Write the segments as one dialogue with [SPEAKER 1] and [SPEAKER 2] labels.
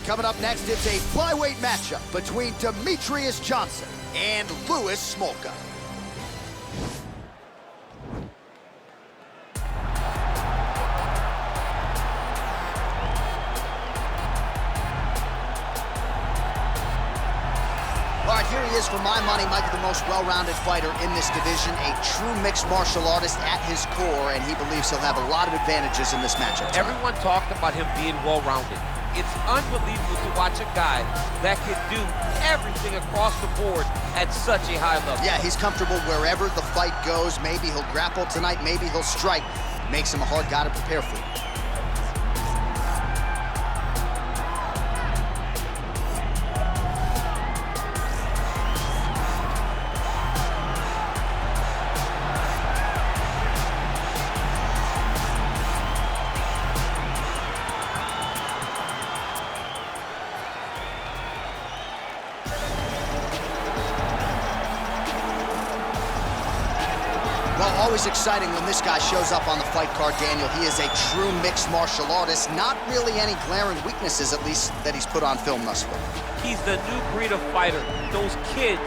[SPEAKER 1] right, coming up next, it's a flyweight matchup between Demetrious Johnson and Louis Smolka. All right, here he is, for my money, Michael, the most well-rounded fighter in this division, a true mixed martial artist at his core, and he believes he'll have a lot of advantages in this matchup.
[SPEAKER 2] Everyone talked about him being well-rounded. It's unbelievable to watch a guy that can do everything across the board at such a high level.
[SPEAKER 1] Yeah, he's comfortable wherever the fight goes. Maybe he'll grapple tonight, maybe he'll strike. Makes him a hard guy to prepare for. Well, always exciting when this guy shows up on the fight card, Daniel. He is a true mixed martial artist. Not really any glaring weaknesses, at least, that he's put on film thus far.
[SPEAKER 2] He's the new breed of fighter. Those kids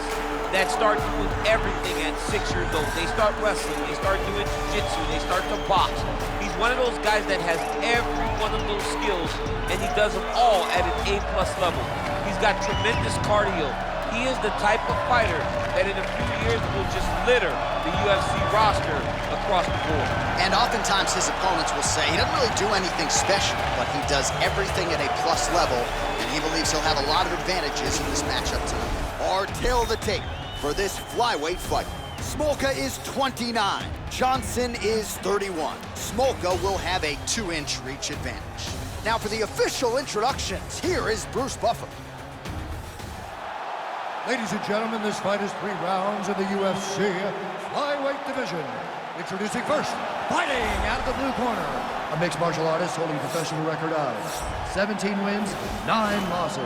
[SPEAKER 2] that start doing everything at 6 years old. They start wrestling, they start doing jiu-jitsu, they start to box. He's one of those guys that has every one of those skills, and he does them all at an A+ level. He's got tremendous cardio. He is the type of fighter that in a few years will just litter the UFC roster across the board.
[SPEAKER 1] And oftentimes his opponents will say he doesn't really do anything special, but he does everything at a plus level, and he believes he'll have a lot of advantages in this matchup tonight. Our tail of the tape for this flyweight fight. Smolka is 29, Johnson is 31. Smolka will have a 2-inch reach advantage. Now for the official introductions, here is Bruce Buffer.
[SPEAKER 3] Ladies and gentlemen, this fight is 3 rounds in the UFC flyweight division. Introducing first, fighting out of the blue corner, a mixed martial artist holding a professional record of 17 wins, 9 losses.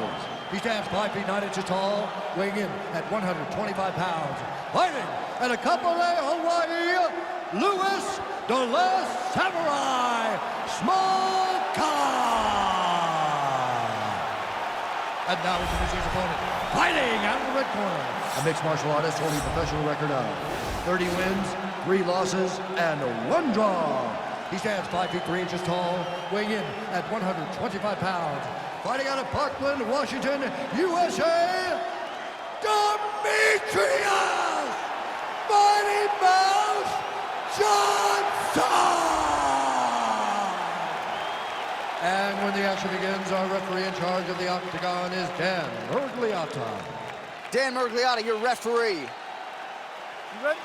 [SPEAKER 3] He stands 5 feet 9 inches tall, weighing in at 125 pounds. Fighting at a Kapolei, Hawaii, Louis the Samurai Smolka. And now introducing his opponent. Fighting out of the red corner, a mixed martial artist holding a professional record of 30 wins, 3 losses, and 1 draw. He stands 5 feet 3 inches tall, weighing in at 125 pounds. Fighting out of Parkland, Washington, USA, Demetrious Mighty Mouse Johnson! And when the action begins, our referee in charge of the octagon is Dan Mergliotta.
[SPEAKER 1] Dan Mergliotta, your referee.
[SPEAKER 3] You ready?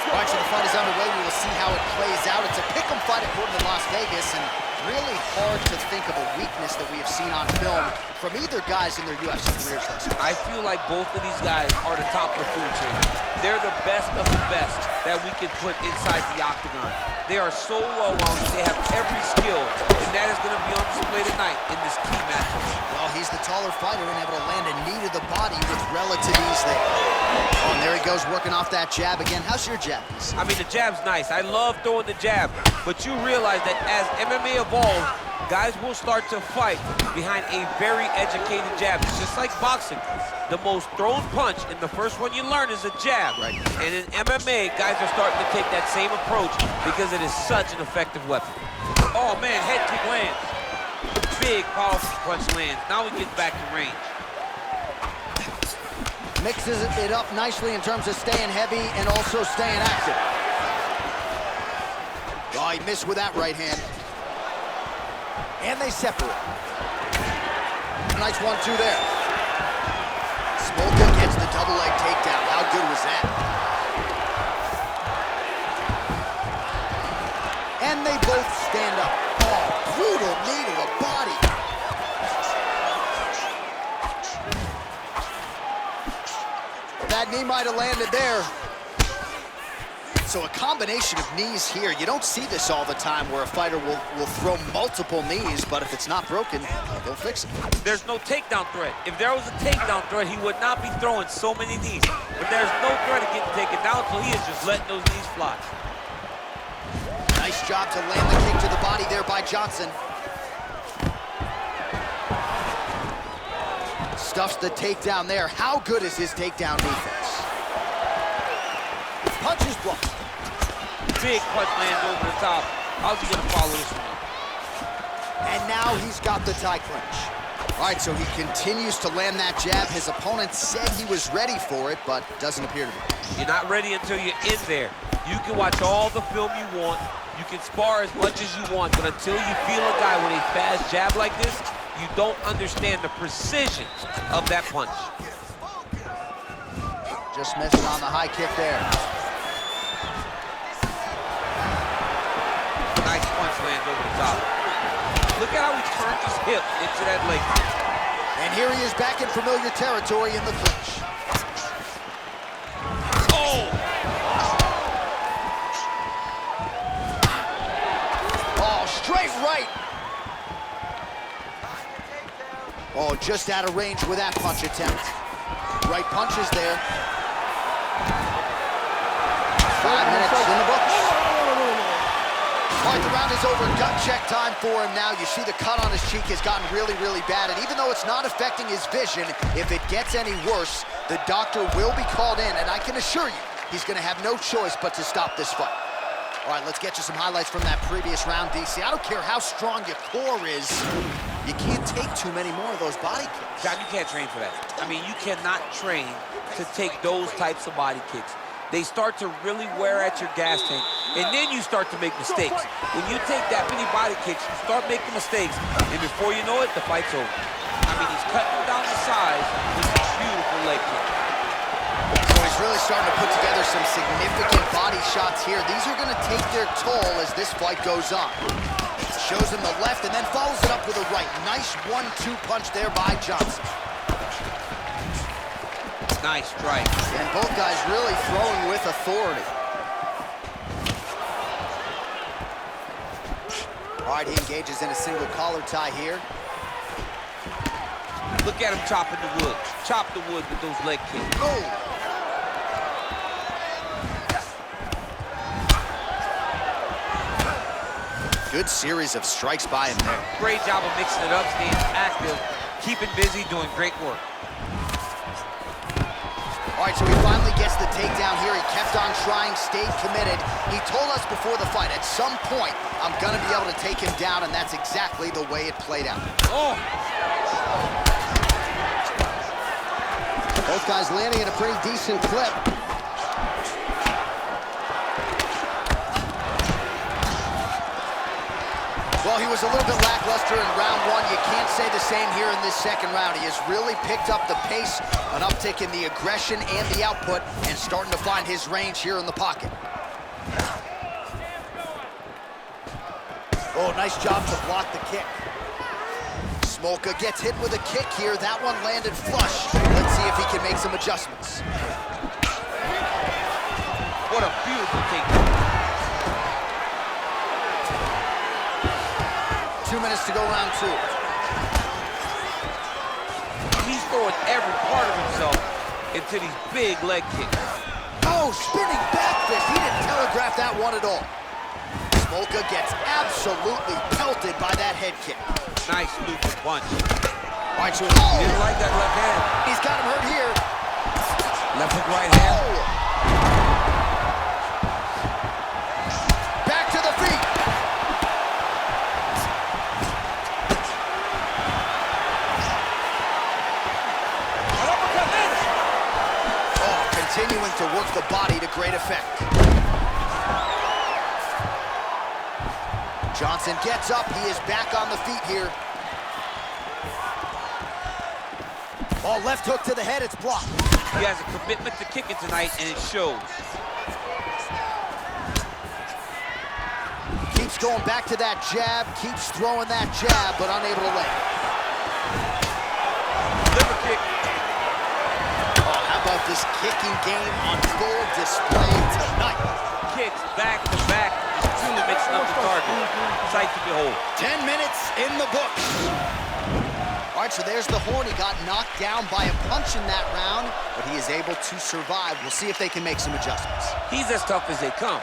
[SPEAKER 1] All right, so the fight is underway. We will see how it plays out. It's a pick'em fight according to Las Vegas, and really hard to think of a weakness that we have seen on film from either guys in their UFC careers thus far.
[SPEAKER 2] I feel like both of these guys are the top of the food chain. They're the best of the best that we can put inside the octagon. They are so well-rounded. They have every skill, and that is going to be on display tonight in this key matchup.
[SPEAKER 1] Well, he's the taller fighter and able to land a knee to the body with relative ease there. Oh, and there he goes, working off that jab again. How's your jab?
[SPEAKER 2] I mean, the jab's nice. I love throwing the jab, but you realize that as MMA evolves, guys will start to fight behind a very educated jab. It's just like boxing. The most thrown punch, and the first one you learn is a jab.
[SPEAKER 1] Right.
[SPEAKER 2] And in MMA, guys are starting to take that same approach because it is such an effective weapon. Oh, man, head kick lands. Big, powerful punch lands. Now we get back in range.
[SPEAKER 1] Mixes it up nicely in terms of staying heavy and also staying active. Oh, he missed with that right hand. And they separate. Nice 1-2 there. Smolka gets the double leg takedown. How good was that? And they both stand up. Oh, brutal knee to the body. That knee might have landed there. So a combination of knees here. You don't see this all the time where a fighter will throw multiple knees, but if it's not broken, they'll fix it.
[SPEAKER 2] There's no takedown threat. If there was a takedown threat, he would not be throwing so many knees. But there's no threat of getting taken down, so he is just letting those knees fly.
[SPEAKER 1] Nice job to land the kick to the body there by Johnson. Stuffs the takedown there. How good is his takedown defense? Punches blocked.
[SPEAKER 2] Big punch lands over the top. How's he gonna follow this one up?
[SPEAKER 1] And now he's got the tie clinch. All right, so he continues to land that jab. His opponent said he was ready for it, but doesn't appear to be.
[SPEAKER 2] You're not ready until you're in there. You can watch all the film you want. You can spar as much as you want, but until you feel a guy with a fast jab like this, you don't understand the precision of that punch.
[SPEAKER 1] Just missing on the high kick there.
[SPEAKER 2] Nice punch lands over the top. Look at how he turned his hip into that leg.
[SPEAKER 1] And here he is back in familiar territory in the clinch.
[SPEAKER 2] Oh!
[SPEAKER 1] Oh, straight right. Oh, just out of range with that punch attempt. Right punches there. 5 minutes in the books. All right, the round is over. Gut check time for him now. You see the cut on his cheek has gotten really, really bad. And even though it's not affecting his vision, if it gets any worse, the doctor will be called in. And I can assure you, he's going to have no choice but to stop this fight. All right, let's get you some highlights from that previous round, DC. I don't care how strong your core is. You can't take too many more of those body kicks.
[SPEAKER 2] God, you can't train for that. I mean, you cannot train to take those types of body kicks. They start to really wear at your gas tank, and then you start to make mistakes. When you take that many body kicks, you start making mistakes, and before you know it, the fight's over. I mean, he's cutting down the size with a beautiful leg kick.
[SPEAKER 1] So he's really starting to put together some significant body shots here. These are going to take their toll as this fight goes on. Shows him the left and then follows it up with a right. Nice 1-2 punch there by Johnson.
[SPEAKER 2] Nice strike.
[SPEAKER 1] And both guys really throwing with authority. All right, he engages in a single collar tie here.
[SPEAKER 2] Look at him chopping the wood. Chop the wood with those leg kicks.
[SPEAKER 1] Oh! Good series of strikes by him there.
[SPEAKER 2] Great job of mixing it up, staying active, keeping busy, doing great work.
[SPEAKER 1] All right, so he finally gets the takedown here. He kept on trying, stayed committed. He told us before the fight, at some point, I'm gonna be able to take him down, and that's exactly the way it played out.
[SPEAKER 2] Oh!
[SPEAKER 1] Both guys landing at a pretty decent clip. Well, he was a little bit lackluster in round one. You can't say the same here in this second round. He has really picked up the pace, an uptick in the aggression and the output, and starting to find his range here in the pocket. Oh, nice job to block the kick. Smolka gets hit with a kick here. That one landed flush. Let's see if he can make some adjustments.
[SPEAKER 2] What a beautiful takedown.
[SPEAKER 1] 2 minutes to go, round two.
[SPEAKER 2] He's throwing every part of himself into these big leg kicks.
[SPEAKER 1] Oh, spinning back fist. He didn't telegraph that one at all. Smolka gets absolutely pelted by that head kick.
[SPEAKER 2] Nice looping punch.
[SPEAKER 1] All right, so
[SPEAKER 2] He didn't like that left hand.
[SPEAKER 1] he's got him hurt here.
[SPEAKER 2] Left hook, right hand.
[SPEAKER 1] Oh. Back to the feet. Oh, continuing to work the body to great effect. Johnson gets up. He is back on the feet here. Oh, left hook to the head. It's blocked.
[SPEAKER 2] He has a commitment to kicking tonight, and it shows.
[SPEAKER 1] Keeps going back to that jab. Keeps throwing that jab, but unable to land.
[SPEAKER 2] Liver kick.
[SPEAKER 1] Oh, how about this kicking game on full display tonight?
[SPEAKER 2] kicks back to back, just truly mixing up the target. Sight to behold.
[SPEAKER 1] 10 minutes in the books. All right, so there's the Horn. He got knocked down by a punch in that round, but he is able to survive. We'll see if they can make some adjustments.
[SPEAKER 2] He's as tough as they come.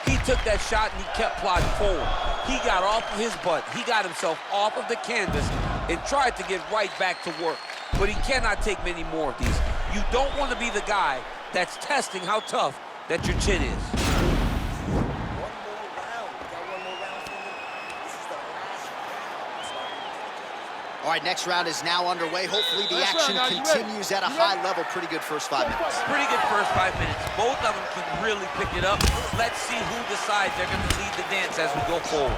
[SPEAKER 2] He took that shot and he kept plodding forward. He got off of his butt. He got himself off of the canvas and tried to get right back to work. But he cannot take many more of these. You don't want to be the guy that's testing how tough that your chin is.
[SPEAKER 1] All right, next round is now underway. Hopefully the action continues at a high level. Pretty good first 5 minutes.
[SPEAKER 2] Pretty good first 5 minutes. Both of them can really pick it up. Let's see who decides they're going to lead the dance as we go forward.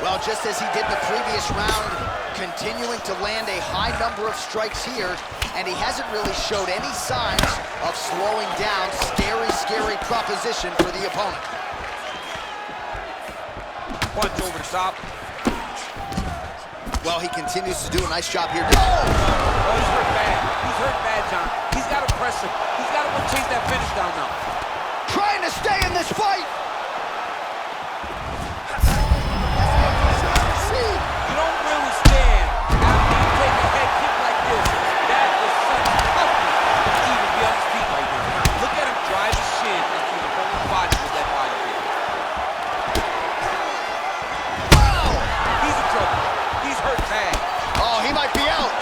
[SPEAKER 1] Well, just as he did in the previous round, continuing to land a high number of strikes here, and he hasn't really showed any signs of slowing down. Scary, scary proposition for the opponent.
[SPEAKER 2] Punch over the top.
[SPEAKER 1] Well, he continues to do a nice job here.
[SPEAKER 2] Oh, he's hurt bad. He's hurt bad, John. He's got to press him. He's got to go chase that finish down now.
[SPEAKER 1] Trying to stay in this fight.
[SPEAKER 2] You don't really stand after you take a head kick like this. That is such toughness to even be on his feet right now. Look at him drive his shin into the opponent's body with that body kick.
[SPEAKER 1] Wow!
[SPEAKER 2] He's in trouble. He's hurt bad.
[SPEAKER 1] Oh, he might be out.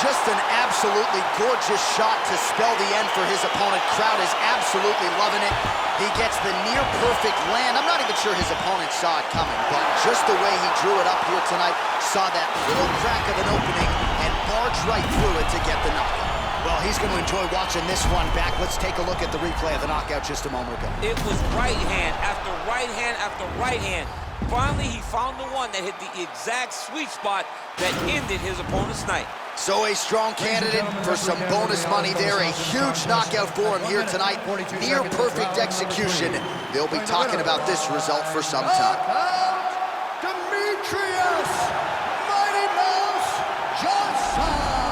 [SPEAKER 1] Just an absolutely gorgeous shot to spell the end for his opponent. Crowd is absolutely loving it. He gets the near-perfect land. I'm not even sure his opponent saw it coming, but just the way he drew it up here tonight, saw that little crack of an opening and barged right through it to get the knockout. Well, he's going to enjoy watching this one back. Let's take a look at the replay of the knockout just a moment ago.
[SPEAKER 2] It was right hand after right hand after right hand. Finally, he found the one that hit the exact sweet spot that ended his opponent's night.
[SPEAKER 1] So a strong candidate for some bonus money there. A huge knockout for him here tonight. Near perfect execution. They'll be talking about this result for some time.